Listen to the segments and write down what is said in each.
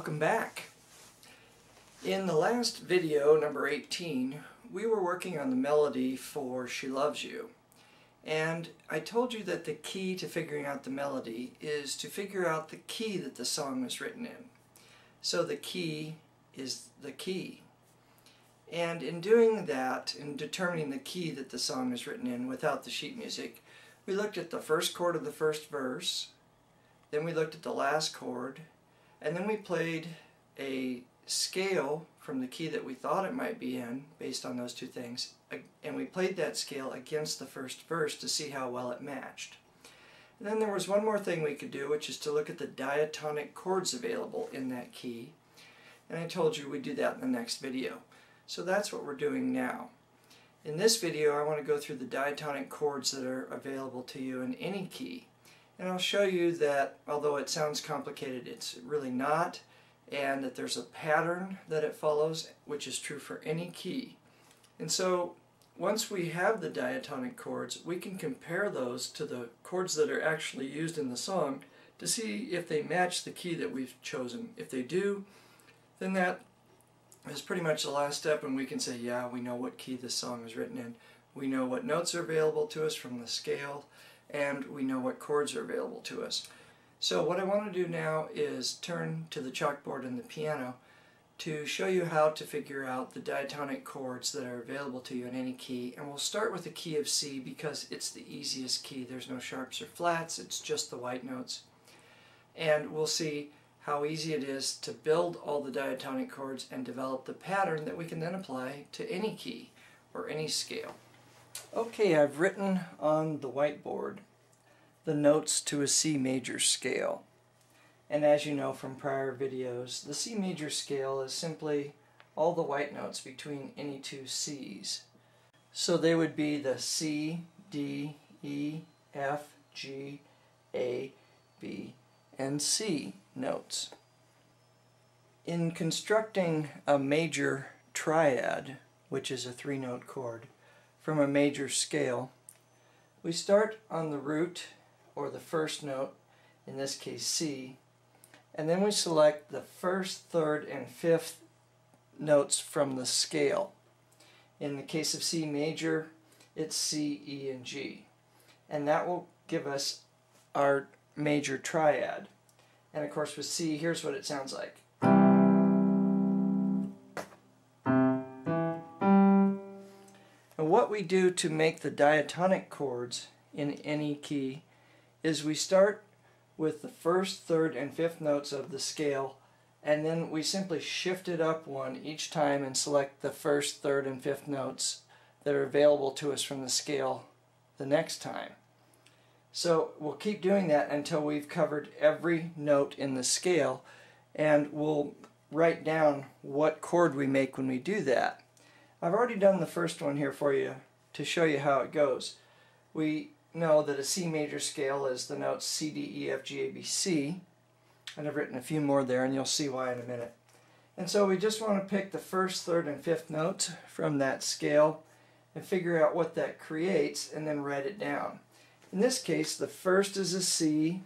Welcome back. In the last video, number 18, we were working on the melody for She Loves You. And I told you that the key to figuring out the melody is to figure out the key that the song was written in. So the key is the key. And in doing that, in determining the key that the song is written in without the sheet music, we looked at the first chord of the first verse, then we looked at the last chord, and then we played a scale from the key that we thought it might be in, based on those two things, and we played that scale against the first verse to see how well it matched. And then there was one more thing we could do, which is to look at the diatonic chords available in that key, and I told you we'd do that in the next video. So that's what we're doing now. In this video I want to go through the diatonic chords that are available to you in any key. And I'll show you that although it sounds complicated, it's really not, and that there's a pattern that it follows, which is true for any key. And so once we have the diatonic chords, we can compare those to the chords that are actually used in the song to see if they match the key that we've chosen. If they do, then that is pretty much the last step, and we can say, yeah, we know what key this song is written in. We know what notes are available to us from the scale, and we know what chords are available to us. So what I want to do now is turn to the chalkboard and the piano to show you how to figure out the diatonic chords that are available to you in any key. And we'll start with the key of C because it's the easiest key. There's no sharps or flats, it's just the white notes. And we'll see how easy it is to build all the diatonic chords and develop the pattern that we can then apply to any key or any scale. Okay, I've written on the whiteboard the notes to a C major scale. And as you know from prior videos, the C major scale is simply all the white notes between any two C's. So they would be the C, D, E, F, G, A, B, and C notes. In constructing a major triad, which is a three-note chord, from a major scale, we start on the root, or the first note, in this case C, and then we select the first, third, and fifth notes from the scale. In the case of C major, it's C, E, and G. And that will give us our major triad. And of course with C, here's what it sounds like. And what we do to make the diatonic chords in any key is we start with the first, third, and fifth notes of the scale, and then we simply shift it up one each time and select the first, third, and fifth notes that are available to us from the scale the next time. So we'll keep doing that until we've covered every note in the scale, and we'll write down what chord we make when we do that. I've already done the first one here for you to show you how it goes. We know that a C major scale is the notes C, D, E, F, G, A, B, C, and I've written a few more there, and you'll see why in a minute. And so we just want to pick the first, third, and fifth notes from that scale and figure out what that creates and then write it down. In this case, the first is a C,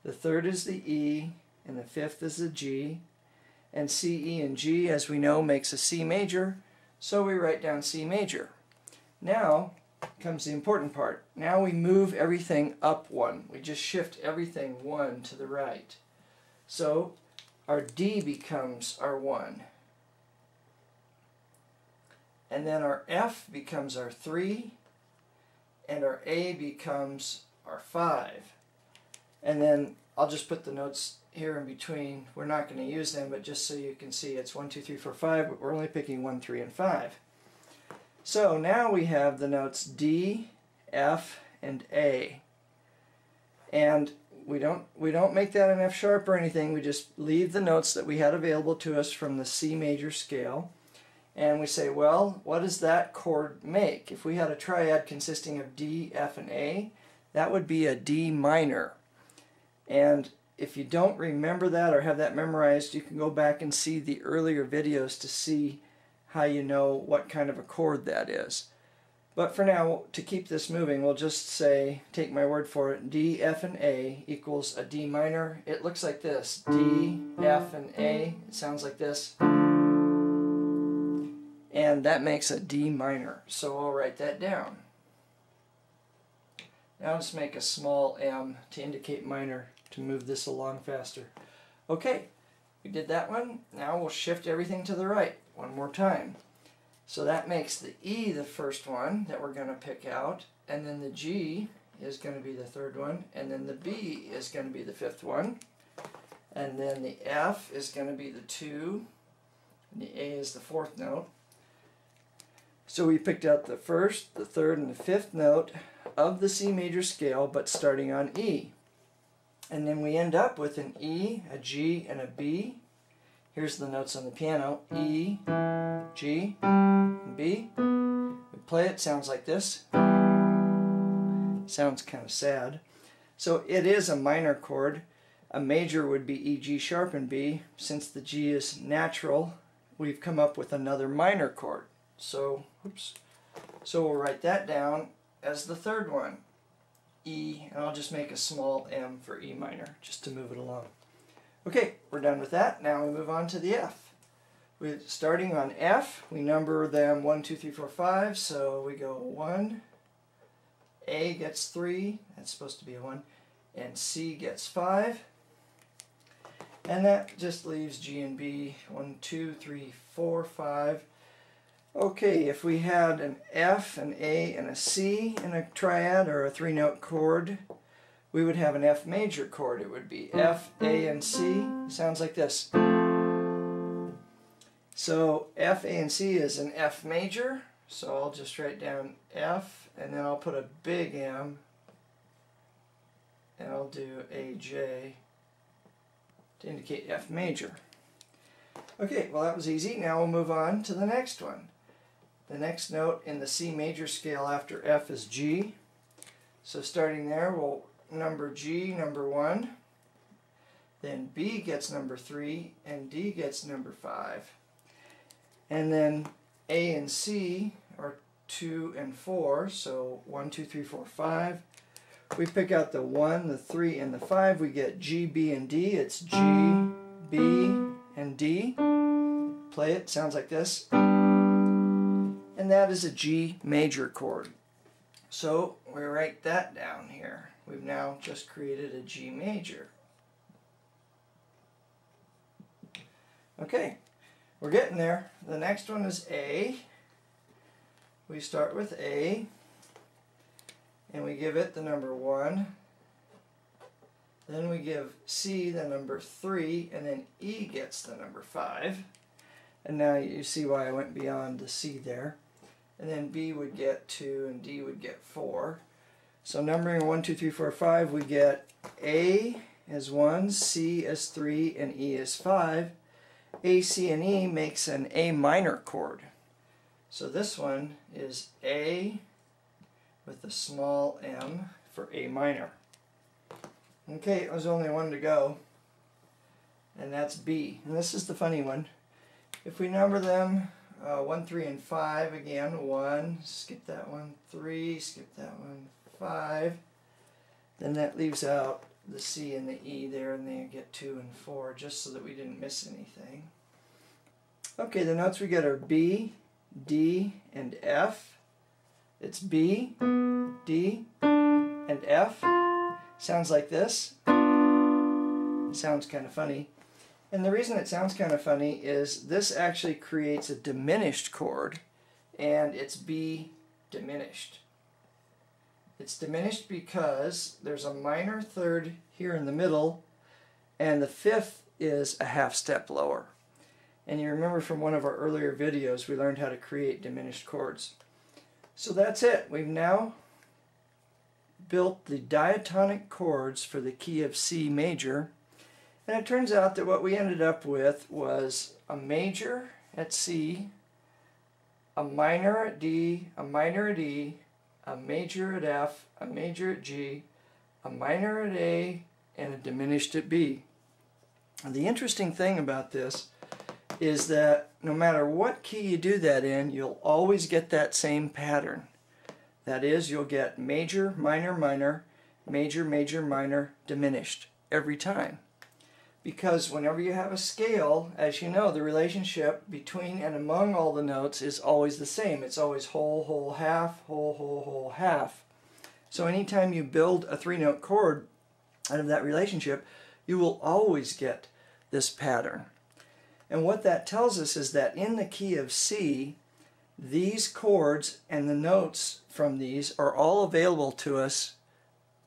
the third is the E, and the fifth is the G. And C, E, and G, as we know, makes a C major, so we write down C major. Now comes the important part. Now we move everything up one. We just shift everything one to the right. So our D becomes our 1. And then our F becomes our 3. And our A becomes our 5. And then I'll just put the notes here in between. We're not going to use them, but just so you can see it's 1, 2, 3, 4, 5, but we're only picking 1, 3, and 5. So now we have the notes D, F, and A. And we don't make that an F sharp or anything. We just leave the notes that we had available to us from the C major scale. And we say, well, what does that chord make? If we had a triad consisting of D, F, and A, that would be a D minor. And if you don't remember that or have that memorized, you can go back and see the earlier videos to see how you know what kind of a chord that is. But for now, to keep this moving, we'll just say, take my word for it, D, F, and A equals a D minor. It looks like this. D, F, and A. It sounds like this. And that makes a D minor. So I'll write that down. Now I'll just make a small M to indicate minor to move this along faster. Okay, we did that one. Now we'll shift everything to the right one more time. So that makes the E the first one that we're going to pick out, and then the G is going to be the third one, and then the B is going to be the fifth one, and then the F is going to be the 2, and the A is the fourth note. So we picked out the first, the third, and the fifth note of the C major scale, but starting on E. And then we end up with an E, a G, and a B. Here's the notes on the piano. E, G, and B. We play it, sounds like this. Sounds kind of sad. So it is a minor chord. A major would be E, G sharp, and B. Since the G is natural, we've come up with another minor chord. So, so we'll write that down as the third one. E, and I'll just make a small M for E minor, just to move it along. Okay, we're done with that. Now we move on to the F. We're starting on F. We number them 1, 2, 3, 4, 5. So we go 1, A gets 3, that's supposed to be a 1, and C gets 5. And that just leaves G and B, 1, 2, 3, 4, 5. Okay, if we had an F, an A, and a C in a triad or a 3-note chord, we would have an F major chord. It would be F, A, and C. Sounds like this. So F, A, and C is an F major. So I'll just write down F, and then I'll put a big M, and I'll do A, J to indicate F major. Okay, well that was easy. Now we'll move on to the next one. The next note in the C major scale after F is G. So starting there, we'll number G number 1, then B gets number 3, and D gets number 5. And then A and C are 2 and 4, so 1, 2, 3, 4, 5. We pick out the 1, the 3, and the 5. We get G, B, and D. It's G, B, and D. Play it, sounds like this. And that is a G major chord. So we write that down here. We've now just created a G major. Okay, we're getting there. The next one is A. We start with A, and we give it the number 1. Then we give C the number 3, and then E gets the number 5. And now you see why I went beyond the C there. And then B would get 2, and D would get 4. So numbering 1, 2, 3, 4, 5, we get A as 1, C as 3, and E as 5. A, C, and E makes an A minor chord. So this one is A with a small m for A minor. Okay, it was only one to go, and that's B. And this is the funny one. If we number them 1, 3, and 5, again, 1, skip that one, 3, skip that one, 5, then that leaves out the C and the E there, and they get 2 and 4, just so that we didn't miss anything. Okay, the notes we get are B, D, and F. It's B, D, and F. Sounds like this. Sounds kind of funny. And the reason it sounds kind of funny is this actually creates a diminished chord, and it's B diminished. It's diminished because there's a minor third here in the middle, and the fifth is a half step lower. And you remember from one of our earlier videos we learned how to create diminished chords. So that's it. We've now built the diatonic chords for the key of C major. And it turns out that what we ended up with was a major at C, a minor at D, a minor at E, a major at F, a major at G, a minor at A, and a diminished at B. And the interesting thing about this is that no matter what key you do that in, you'll always get that same pattern. That is, you'll get major, minor, minor, major, major, minor, diminished every time. Because whenever you have a scale, as you know, the relationship between and among all the notes is always the same. It's always whole, whole, half, whole, whole, whole, half. So anytime you build a three-note chord out of that relationship, you will always get this pattern. And what that tells us is that in the key of C, these chords and the notes from these are all available to us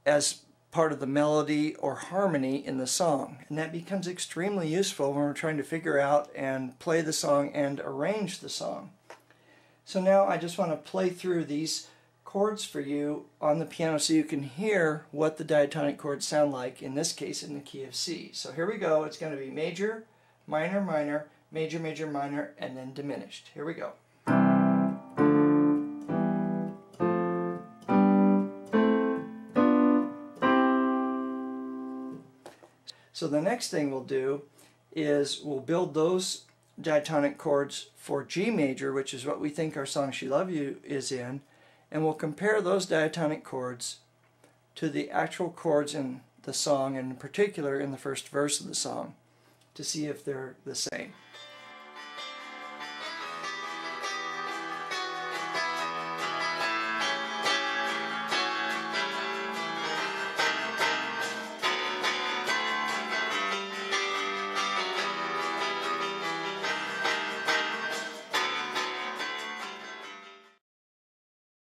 as part of the melody or harmony in the song. And that becomes extremely useful when we're trying to figure out and play the song and arrange the song. So now I just want to play through these chords for you on the piano so you can hear what the diatonic chords sound like, in this case in the key of C. So here we go. It's going to be major, minor, minor, major, major, minor, and then diminished. Here we go. So the next thing we'll do is we'll build those diatonic chords for G major, which is what we think our song She Love You is in, and we'll compare those diatonic chords to the actual chords in the song, and in particular in the first verse of the song, to see if they're the same.